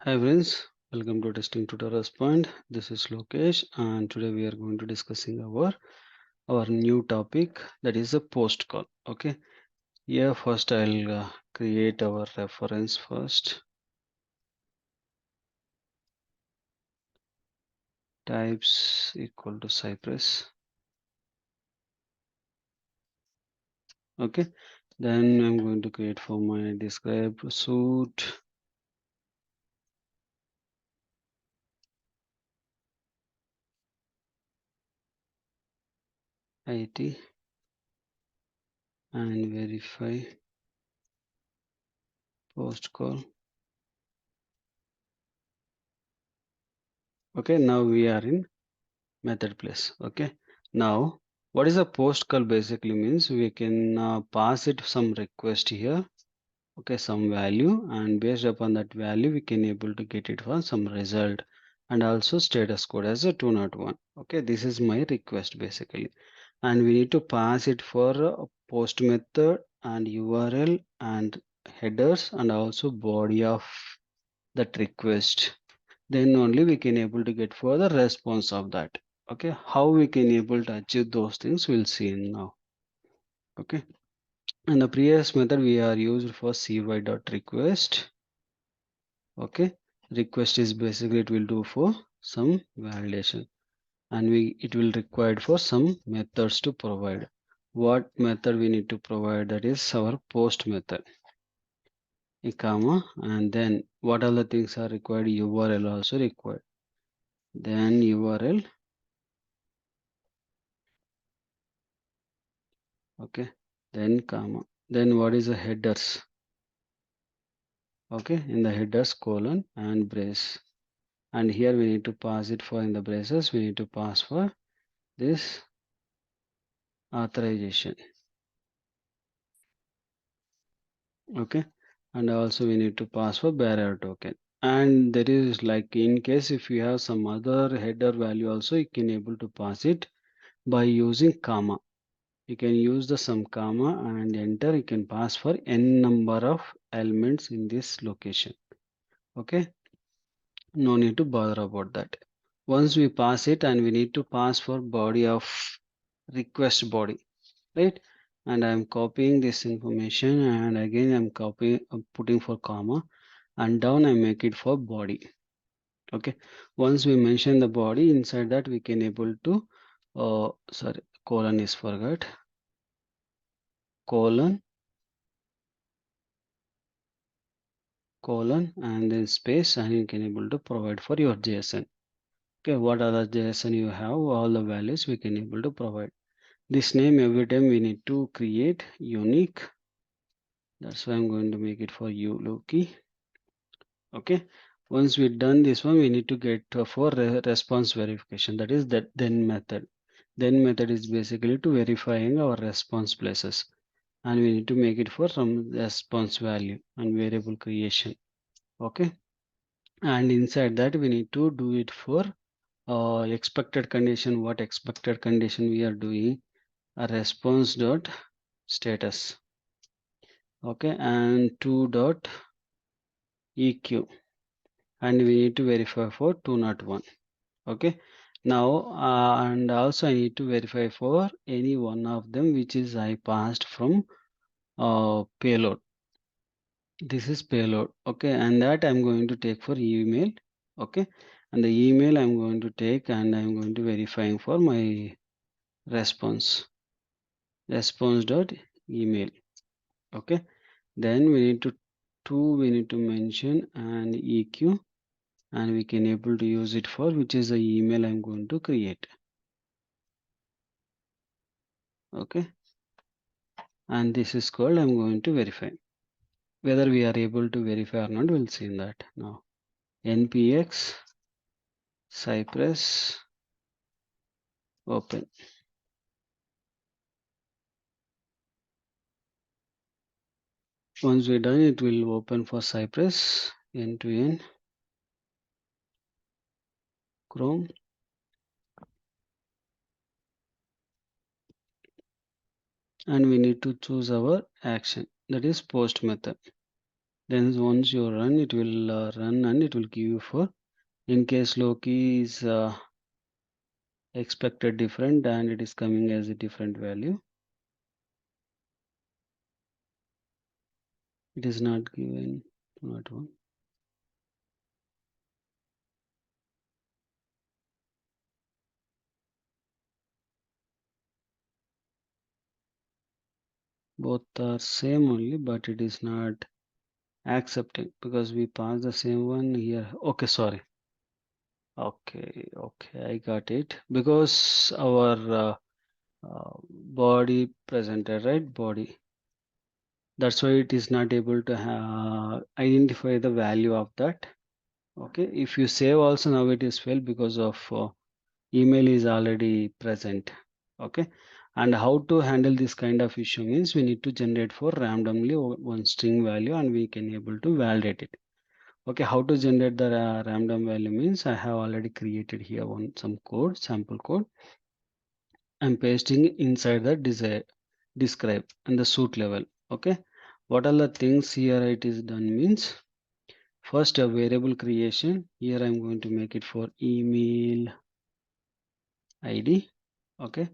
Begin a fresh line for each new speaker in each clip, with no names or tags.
Hi friends, welcome to Testing Tutorials Point. This is Lokesh and today we are going to discussing our new topic, that is a post call. Okay, here first I'll create our reference first. Types equal to Cypress. Okay, then I'm going to create for my describe suit IT and verify post call. Okay, now we are in method place. Okay, now what is a post call basically means we can pass it some request here. Okay, some value, and based upon that value we can able to get it for some result and also status code as a 201. Okay, this is my request basically, and we need to pass it for a post method and URL and headers and also body of that request. Then only we can able to get for the response of that. Okay, how we can able to achieve those things we'll see now. Okay, and the previous method we are used for cy.request. Okay, request is basically it will do for some validation, and we it will required for some methods to provide. What method we need to provide, that is our post method, a comma, and then what other things are required, URL also required, then URL. Okay, then comma, then what is the headers. Okay, in the headers colon and brace, and here we need to pass it for in the braces we need to pass for this authorization. Okay, and also we need to pass for bearer token, and there is like in case if you have some other header value also you can able to pass it by using comma. You can use the some comma and enter, you can pass for n number of elements in this location. Okay, no need to bother about that. Once we pass it, and we need to pass for body of request body, right? And I'm copying this information, and again I'm copying, putting for comma, and down I make it for body. Okay, once we mention the body, inside that we can able to sorry, colon is forgot, colon, colon, and then space, and you can able to provide for your JSON. Okay, what other JSON you have, all the values we can able to provide. This name every time we need to create unique. That's why I'm going to make it for you, Loki. Okay, once we've done this one, we need to get for response verification, that is that then method. Then method is basically to verifying our response places, and we need to make it for some response value and variable creation. Okay, and inside that we need to do it for expected condition. What expected condition we are doing, a response dot status. Okay, and 2 dot eq, and we need to verify for 201. Okay, now and also I need to verify for any one of them which is I passed from payload. This is payload. Okay, and that I'm going to take for email. Okay, and the email I'm going to take, and I'm going to verifying for my response dot email. Okay, then we need to mention an eq, and we can able to use it for which is the email I'm going to create. Okay, and this is called I'm going to verify. Whether we are able to verify or not, we'll see in that now. Npx Cypress open. Once we're done, it will open for Cypress end-to-end Chrome, and we need to choose our action, that is post method. Then once you run, it will run and it will give you for, in case Loki is expected different and it is coming as a different value. It is not given, not one. Both are same only, but it is not accepting because we pass the same one here. Okay, sorry. Okay, I got it. Because our body presented, right? Body. That's why it is not able to identify the value of that. Okay, if you save also, now it is failed because of email is already present. Okay, and how to handle this kind of issue means we need to generate for randomly one string value and we can able to validate it. Okay, how to generate the random value means I have already created here one some code, sample code. I'm pasting inside the describe and the suit level. Okay, what are the things here it is done means, first a variable creation. Here I'm going to make it for email ID. Okay,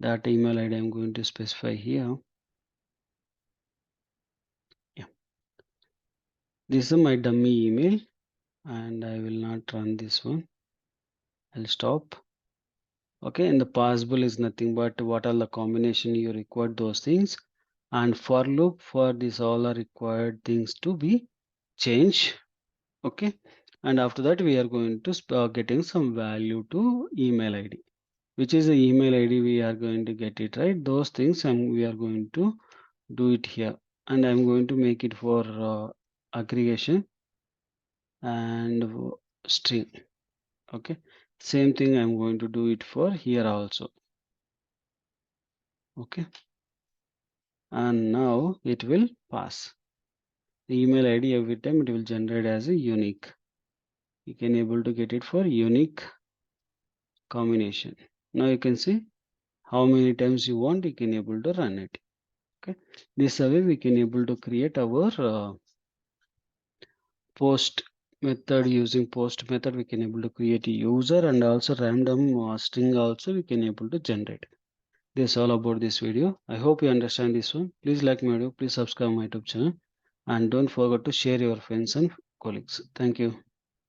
that email ID I'm going to specify here. Yeah, this is my dummy email and I will not run this one. I'll stop. Okay, and the possible is nothing but what are the combination you required those things, and for loop for this all are required things to be changed. Okay, and after that we are going to getting some value to email ID, which is the email ID we are going to get it, right? Those things and we are going to do it here, and I'm going to make it for aggregation and string. Okay, same thing I'm going to do it for here also. Okay, and now it will pass the email ID. Every time it will generate as a unique. You can able to get it for unique combination. Now you can see how many times you want, you can able to run it. Okay, this way we can able to create our post method. Using post method we can able to create a user and also random string also we can able to generate. This is all about this video. I hope you understand this one. Please like my video, please subscribe my YouTube channel, and don't forget to share your friends and colleagues. Thank you.